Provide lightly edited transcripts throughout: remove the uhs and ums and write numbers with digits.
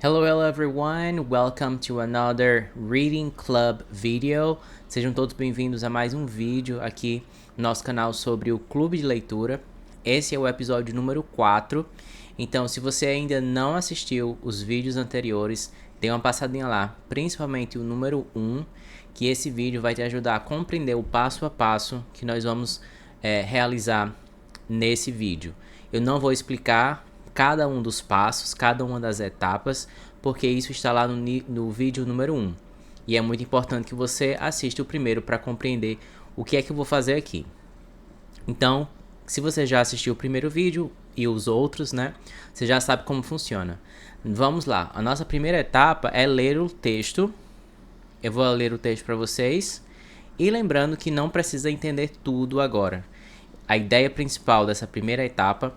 Hello everyone, welcome to another Reading Club video. Sejam todos bem-vindos a mais um vídeo aqui no nosso canal sobre o Clube de Leitura. Esse é o episódio número 4. Então, se você ainda não assistiu os vídeos anteriores, dê uma passadinha lá, principalmente o número 1, que esse vídeo vai te ajudar a compreender o passo a passo que nós vamos realizar nesse vídeo. Eu não vou explicar cada um dos passos, cada uma das etapas, porque isso está lá no vídeo número 1. E é muito importante que você assista o primeiro para compreender o que é que eu vou fazer aqui. Então, se você já assistiu o primeiro vídeo e os outros, né, você já sabe como funciona. Vamos lá, a nossa primeira etapa é ler o texto. Eu vou ler o texto para vocês. E lembrando que não precisa entender tudo agora. A ideia principal dessa primeira etapa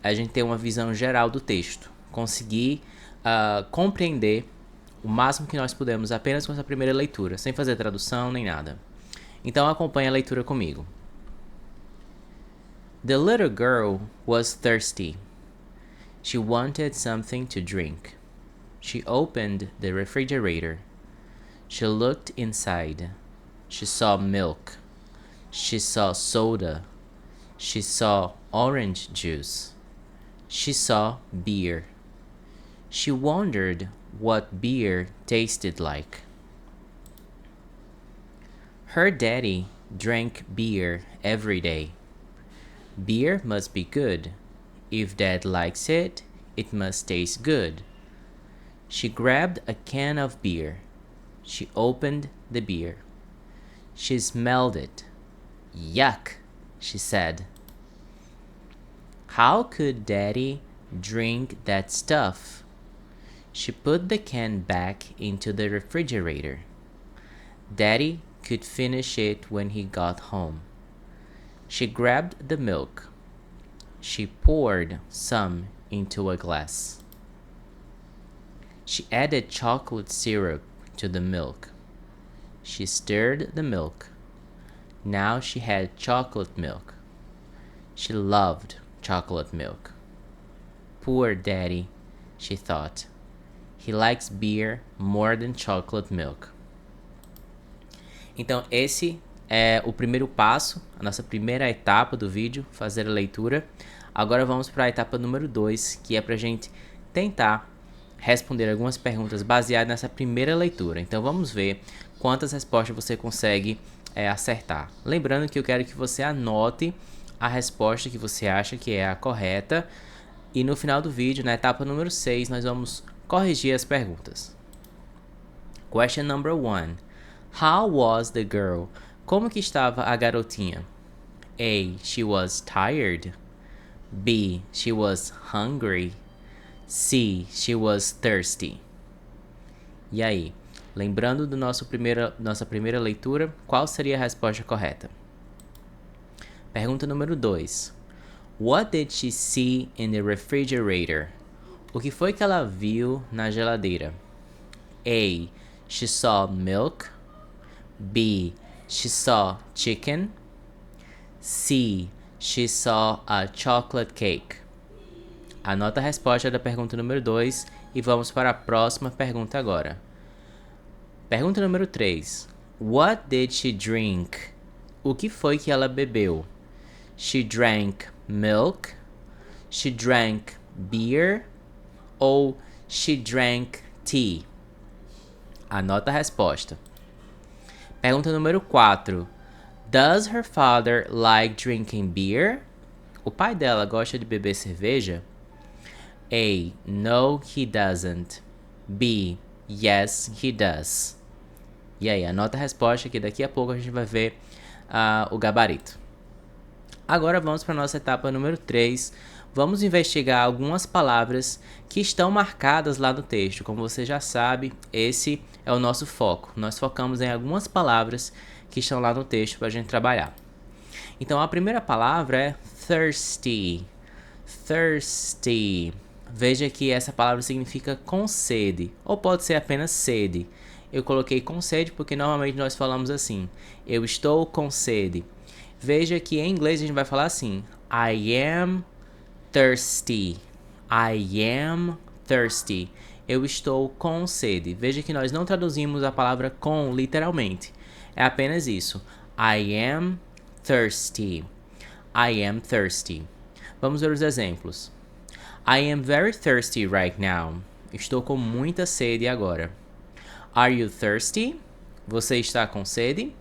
é a gente ter uma visão geral do texto, conseguir compreender o máximo que nós pudermos apenas com essa primeira leitura, sem fazer tradução nem nada. Então acompanhe a leitura comigo. The little girl was thirsty. She wanted something to drink. She opened the refrigerator. She looked inside. She saw milk. She saw soda. She saw orange juice. She saw beer. She wondered what beer tasted like. Her daddy drank beer every day. Beer must be good. If Dad likes it, it must taste good. She grabbed a can of beer. She opened the beer. She smelled it. Yuck, she said. How could Daddy drink that stuff? She put the can back into the refrigerator. Daddy could finish it when he got home. She grabbed the milk. She poured some into a glass. She added chocolate syrup to the milk. She stirred the milk. Now she had chocolate milk. She loved chocolate milk. Poor Daddy, she thought. He likes beer more than chocolate milk. Então, esse é o primeiro passo, a nossa primeira etapa do vídeo, fazer a leitura. Agora vamos para a etapa número 2, que é para a gente tentar responder algumas perguntas baseadas nessa primeira leitura. Então, vamos ver quantas respostas você consegue acertar. Lembrando que eu quero que você anote a resposta que você acha que é a correta. E no final do vídeo, na etapa número 6, nós vamos corrigir as perguntas. Question number 1. How was the girl? Como que estava a garotinha? A. She was tired. B. She was hungry. C. She was thirsty. E aí? Lembrando do nossa primeira leitura, qual seria a resposta correta? Pergunta número 2. What did she see in the refrigerator? O que foi que ela viu na geladeira? A. She saw milk. B. She saw chicken. C. She saw a chocolate cake. Anota a resposta da pergunta número 2 e vamos para a próxima pergunta agora. Pergunta número 3. What did she drink? O que foi que ela bebeu? She drank milk. She drank beer. Ou she drank tea? Anota a resposta. Pergunta número 4. Does her father like drinking beer? O pai dela gosta de beber cerveja? A. No, he doesn't. B. Yes, he does. E aí, anota a resposta que daqui a pouco a gente vai ver o gabarito. Agora vamos para a nossa etapa número 3. Vamos investigar algumas palavras que estão marcadas lá no texto. Como você já sabe, esse é o nosso foco. Nós focamos em algumas palavras que estão lá no texto para a gente trabalhar. Então, a primeira palavra é thirsty. Thirsty. Veja que essa palavra significa com sede, ou pode ser apenas sede. Eu coloquei com sede porque normalmente nós falamos assim: eu estou com sede. Veja que em inglês a gente vai falar assim: I am thirsty. I am thirsty. Eu estou com sede. Veja que nós não traduzimos a palavra com literalmente. É apenas isso. I am thirsty. I am thirsty. Vamos ver os exemplos. I am very thirsty right now. Estou com muita sede agora. Are you thirsty? Você está com sede?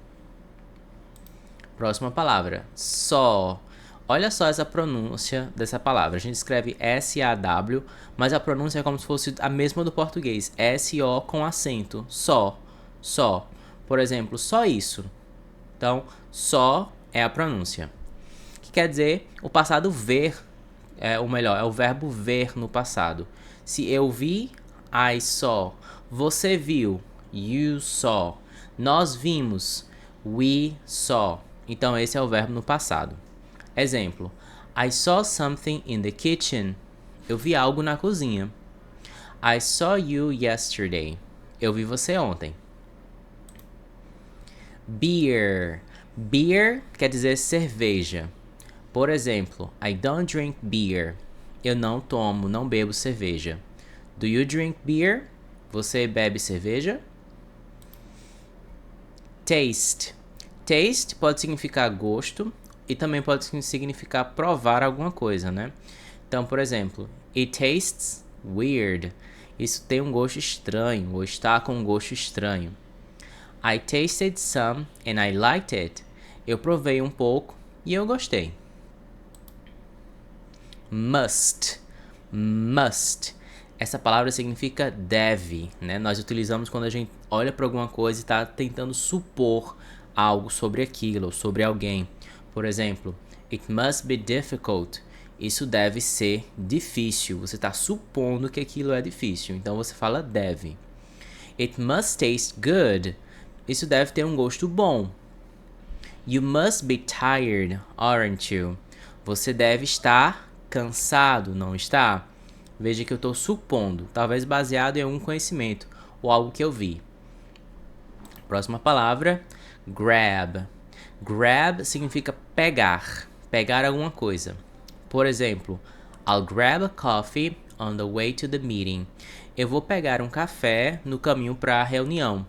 Próxima palavra. Só. Olha só essa pronúncia dessa palavra. A gente escreve S-A-W, mas a pronúncia é como se fosse a mesma do português. S-O com acento. Só. Só. Por exemplo, só isso. Então, só é a pronúncia. Que quer dizer o passado ver. Ou melhor, é o verbo ver no passado. Se eu vi, I saw. Você viu, you saw. Nós vimos, we saw. Então, esse é o verbo no passado. Exemplo. I saw something in the kitchen. Eu vi algo na cozinha. I saw you yesterday. Eu vi você ontem. Beer. Beer quer dizer cerveja. Por exemplo, I don't drink beer. Eu não tomo, não bebo cerveja. Do you drink beer? Você bebe cerveja? Taste. Taste pode significar gosto e também pode significar provar alguma coisa, né? Então, por exemplo, it tastes weird. Isso tem um gosto estranho, ou está com um gosto estranho. I tasted some and I liked it. Eu provei um pouco e eu gostei. Must. Must. Essa palavra significa deve, né? Nós utilizamos quando a gente olha para alguma coisa e está tentando supor algo sobre aquilo ou sobre alguém. Por exemplo, it must be difficult. Isso deve ser difícil. Você está supondo que aquilo é difícil. Então você fala deve. It must taste good. Isso deve ter um gosto bom. You must be tired, aren't you? Você deve estar cansado, não está? Veja que eu estou supondo, talvez baseado em algum conhecimento ou algo que eu vi. Próxima palavra, grab. Grab significa pegar, pegar alguma coisa. Por exemplo, I'll grab a coffee on the way to the meeting. Eu vou pegar um café no caminho para a reunião.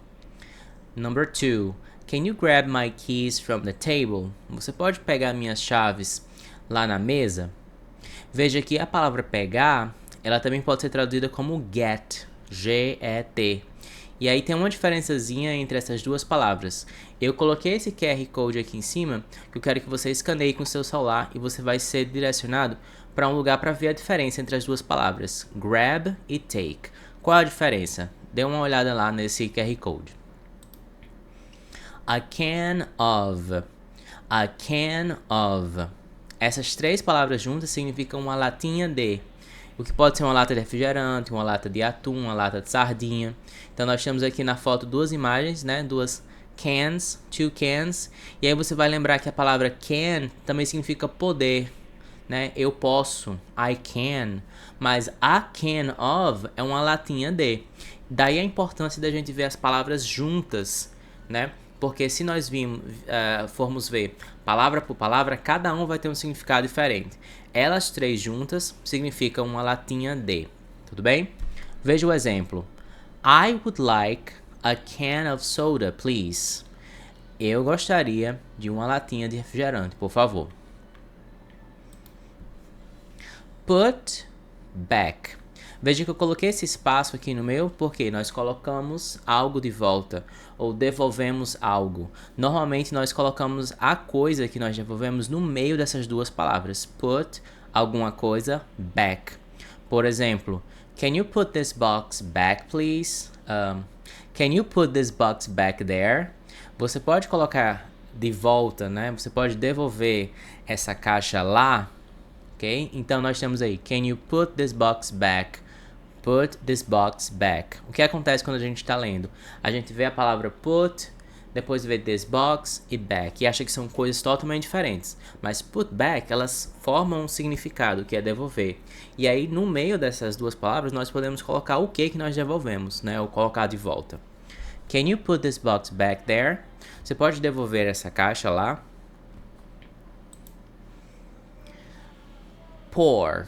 Number 2. Can you grab my keys from the table? Você pode pegar minhas chaves lá na mesa? Veja que a palavra pegar, ela também pode ser traduzida como get, G-E-T. E aí tem uma diferençazinha entre essas duas palavras. Eu coloquei esse QR Code aqui em cima, que eu quero que você escaneie com o seu celular e você vai ser direcionado para um lugar para ver a diferença entre as duas palavras, grab e take. Qual a diferença? Dê uma olhada lá nesse QR Code. A can of. A can of. Essas três palavras juntas significam uma latinha de. O que pode ser uma lata de refrigerante, uma lata de atum, uma lata de sardinha. Então nós temos aqui na foto duas imagens, né? Duas cans, two cans. E aí você vai lembrar que a palavra can também significa poder, né? Eu posso, I can. Mas a can of é uma latinha de. Daí a importância da gente ver as palavras juntas, né? Porque se nós formos ver palavra por palavra, cada um vai ter um significado diferente. Elas três juntas significam uma latinha de. Tudo bem? Veja o exemplo. I would like a can of soda, please. Eu gostaria de uma latinha de refrigerante, por favor. Put back. Veja que eu coloquei esse espaço aqui no meio porque nós colocamos algo de volta ou devolvemos algo. Normalmente nós colocamos a coisa que nós devolvemos no meio dessas duas palavras. Put, alguma coisa, back. Por exemplo, can you put this box back, please? Can you put this box back there? Você pode colocar de volta, né? Você pode devolver essa caixa lá, ok? Então nós temos aí, can you put this box back? Put this box back. O que acontece quando a gente está lendo? A gente vê a palavra put, depois vê this box e back, e acha que são coisas totalmente diferentes. Mas put back, elas formam um significado, que é devolver. E aí, no meio dessas duas palavras, nós podemos colocar o que nós devolvemos, né? Ou colocar de volta. Can you put this box back there? Você pode devolver essa caixa lá? Pour.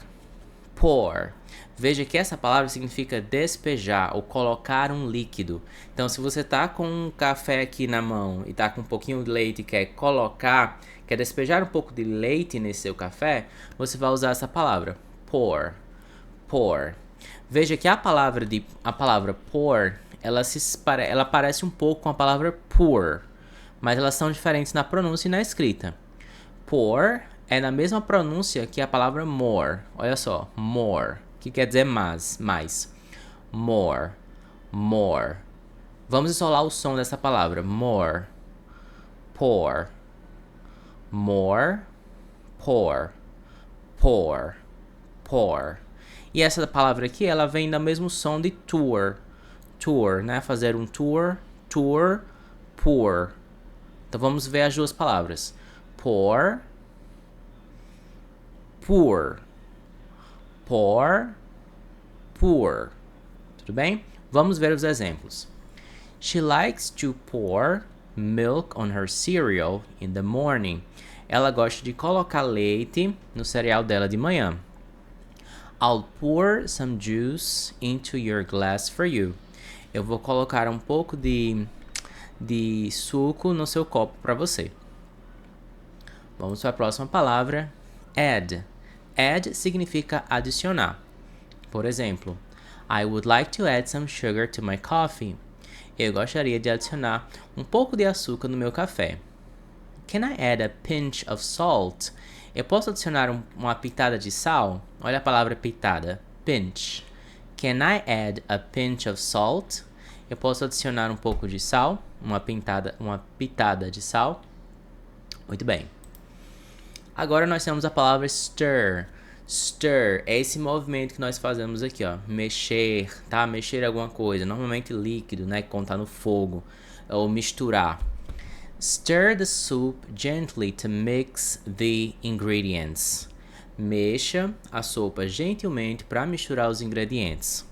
Pour. Veja que essa palavra significa despejar ou colocar um líquido. Então, se você tá com um café aqui na mão e tá com um pouquinho de leite e quer despejar um pouco de leite nesse seu café, você vai usar essa palavra, pour, pour. Veja que a palavra pour, ela parece um pouco com a palavra pour, mas elas são diferentes na pronúncia e na escrita. Pour é na mesma pronúncia que a palavra more. Olha só, more, que quer dizer mais. More, more. Vamos isolar o som dessa palavra. More, pour, more, pour, pour, pour. E essa palavra aqui, ela vem do mesmo som de tour. Tour, né? Fazer um tour, tour, pour. Então vamos ver as duas palavras. Pour, pour, pour, pour. Tudo bem? Vamos ver os exemplos. She likes to pour milk on her cereal in the morning. Ela gosta de colocar leite no cereal dela de manhã. I'll pour some juice into your glass for you. Eu vou colocar um pouco de suco no seu copo para você. Vamos para a próxima palavra, add. Add significa adicionar. Por exemplo, I would like to add some sugar to my coffee. Eu gostaria de adicionar um pouco de açúcar no meu café. Can I add a pinch of salt? Eu posso adicionar uma pitada de sal? Olha a palavra pitada, pinch. Can I add a pinch of salt? Eu posso adicionar um pouco de sal, uma pitada de sal. Muito bem. Agora nós temos a palavra stir. Stir é esse movimento que nós fazemos aqui, ó, mexer, tá? Mexer alguma coisa, normalmente líquido, né, quando tá no fogo, ou misturar. Stir the soup gently to mix the ingredients. Mexa a sopa gentilmente para misturar os ingredientes.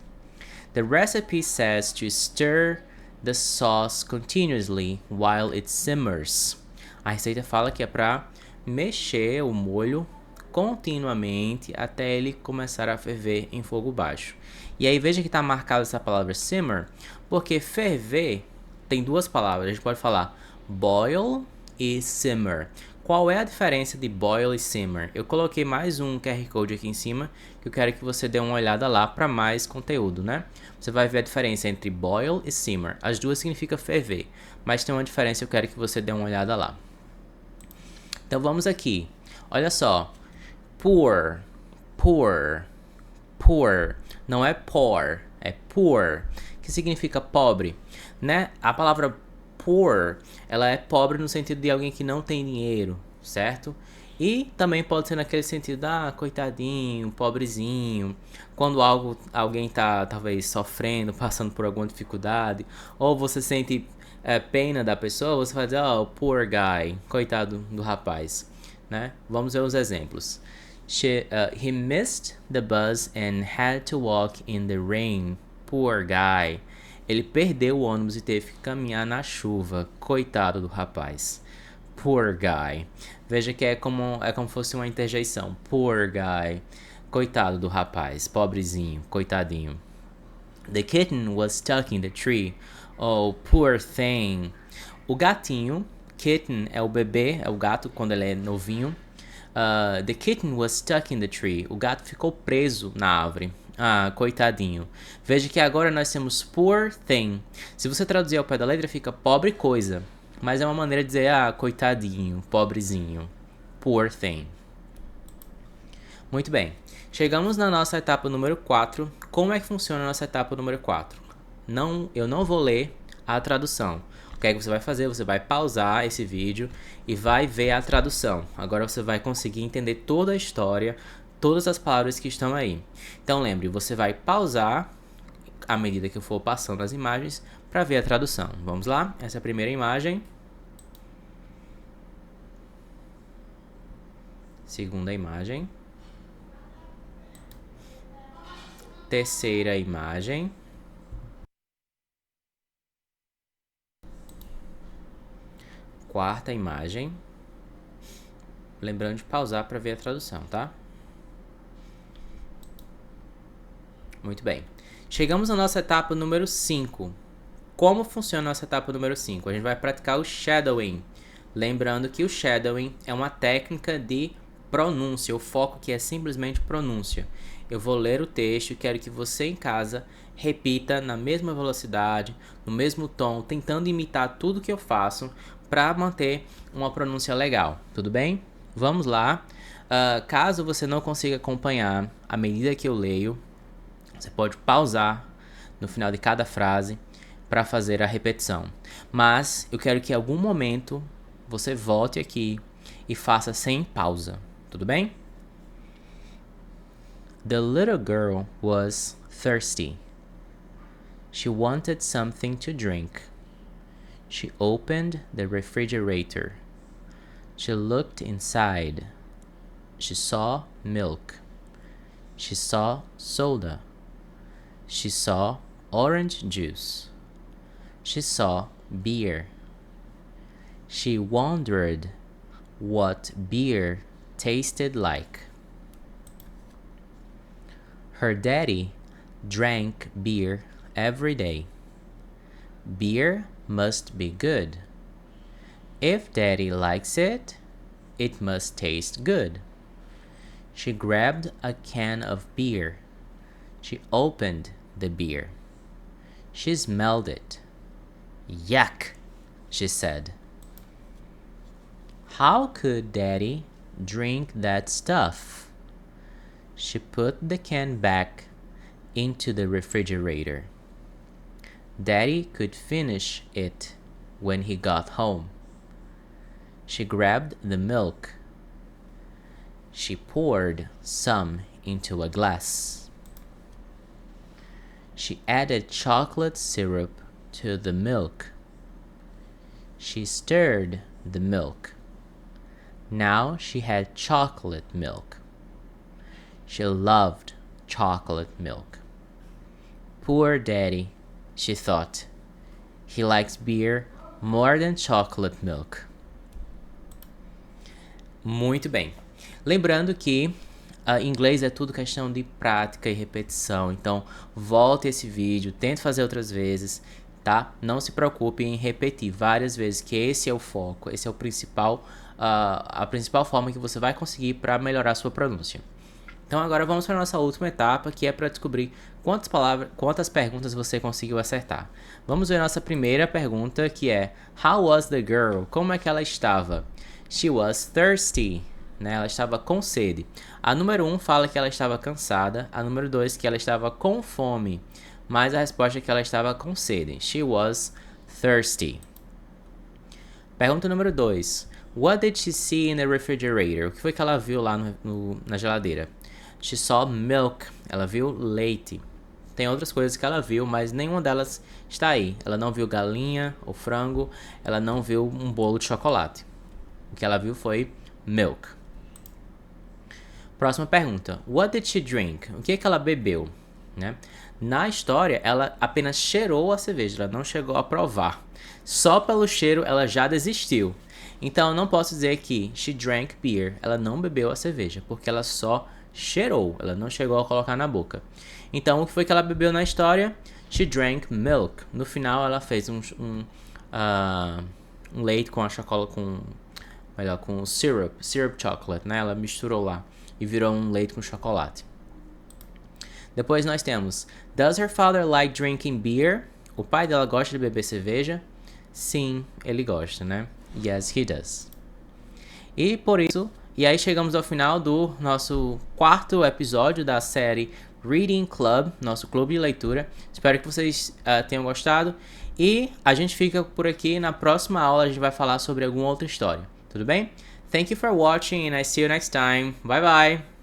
The recipe says to stir the sauce continuously while it simmers. A receita fala que é para mexer o molho continuamente até ele começar a ferver em fogo baixo. E aí veja que está marcada essa palavra simmer, porque ferver tem duas palavras. A gente pode falar boil e simmer. Qual é a diferença de boil e simmer? Eu coloquei mais um QR Code aqui em cima, que eu quero que você dê uma olhada lá para mais conteúdo, né? Você vai ver a diferença entre boil e simmer. As duas significam ferver, mas tem uma diferença, eu quero que você dê uma olhada lá. Então vamos aqui. Olha só. Poor, poor, poor. Não é poor, é poor, que significa pobre, né? A palavra poor, ela é pobre no sentido de alguém que não tem dinheiro, certo? E também pode ser naquele sentido, coitadinho, pobrezinho. Quando alguém tá talvez sofrendo, passando por alguma dificuldade, ou você sente pena da pessoa, você vai dizer, poor guy, coitado do rapaz, né? Vamos ver os exemplos. He missed the bus and had to walk in the rain. Poor guy. Ele perdeu o ônibus e teve que caminhar na chuva. Coitado do rapaz. Poor guy. Veja que é como fosse uma interjeição. Poor guy. Coitado do rapaz. Pobrezinho. Coitadinho. The kitten was stuck in the tree. Oh, poor thing. O gatinho. Kitten é o bebê, é o gato quando ele é novinho. The kitten was stuck in the tree. O gato ficou preso na árvore. Coitadinho. Veja que agora nós temos poor thing. Se você traduzir ao pé da letra, fica pobre coisa. Mas é uma maneira de dizer, coitadinho, pobrezinho. Poor thing. Muito bem. Chegamos na nossa etapa número 4. Como é que funciona a nossa etapa número 4? Eu não vou ler a tradução. O que é que você vai fazer? Você vai pausar esse vídeo e vai ver a tradução. Agora você vai conseguir entender toda a história, todas as palavras que estão aí. Então lembre, você vai pausar à medida que eu for passando as imagens para ver a tradução. Vamos lá? Essa é a primeira imagem. Segunda imagem. Terceira imagem. Quarta imagem. Lembrando de pausar para ver a tradução, tá? Muito bem. Chegamos à nossa etapa número 5. Como funciona a nossa etapa número 5? A gente vai praticar o shadowing. Lembrando que o shadowing é uma técnica de pronúncia. O foco aqui é simplesmente pronúncia. Eu vou ler o texto e quero que você em casa repita na mesma velocidade, no mesmo tom, tentando imitar tudo que eu faço para manter uma pronúncia legal. Tudo bem? Vamos lá. Caso você não consiga acompanhar à medida que eu leio, você pode pausar no final de cada frase para fazer a repetição. Mas eu quero que em algum momento você volte aqui e faça sem pausa. Tudo bem? The little girl was thirsty. She wanted something to drink. She opened the refrigerator. She looked inside. She saw milk. She saw soda. She saw orange juice. She saw beer. She wondered what beer tasted like. Her daddy drank beer every day. Beer must be good. If daddy likes it, it must taste good. She grabbed a can of beer. She opened the beer. She smelled it. Yuck, she said. How could Daddy drink that stuff? She put the can back into the refrigerator. Daddy could finish it when he got home. She grabbed the milk. She poured some into a glass. She added chocolate syrup to the milk. She stirred the milk. Now she had chocolate milk. She loved chocolate milk. Poor Daddy, she thought. He likes beer more than chocolate milk. Muito bem. Lembrando que inglês é tudo questão de prática e repetição. Então, volte esse vídeo, tente fazer outras vezes, tá? Não se preocupe em repetir várias vezes, que esse é o foco, esse é o principal, a principal forma que você vai conseguir para melhorar a sua pronúncia. Então, agora vamos para a nossa última etapa, que é para descobrir quantas perguntas você conseguiu acertar. Vamos ver a nossa primeira pergunta, que é: How was the girl? Como é que ela estava? She was thirsty. Né? Ela estava com sede. A número 1 fala que ela estava cansada. A número 2 que ela estava com fome. Mas a resposta é que ela estava com sede. She was thirsty. Pergunta número 2. What did she see in the refrigerator? O que foi que ela viu lá na geladeira? She saw milk. Ela viu leite. Tem outras coisas que ela viu, mas nenhuma delas está aí. Ela não viu galinha ou frango. Ela não viu um bolo de chocolate. O que ela viu foi milk. Próxima pergunta. What did she drink? O que é que ela bebeu? Né? Na história, ela apenas cheirou a cerveja, ela não chegou a provar. Só pelo cheiro, ela já desistiu. Então, eu não posso dizer que she drank beer. Ela não bebeu a cerveja, porque ela só cheirou. Ela não chegou a colocar na boca. Então, o que foi que ela bebeu na história? She drank milk. No final, ela fez um leite com a chocolate, com syrup chocolate, né? Ela misturou lá e virou um leite com chocolate. Depois nós temos: Does her father like drinking beer? O pai dela gosta de beber cerveja? Sim, ele gosta, né? Yes, he does. E por isso, aí chegamos ao final do nosso 4º episódio da série Reading Club, nosso clube de leitura. Espero que vocês tenham gostado. E a gente fica por aqui. Na próxima aula a gente vai falar sobre alguma outra história. Tudo bem? Thank you for watching and I see you next time. Bye bye!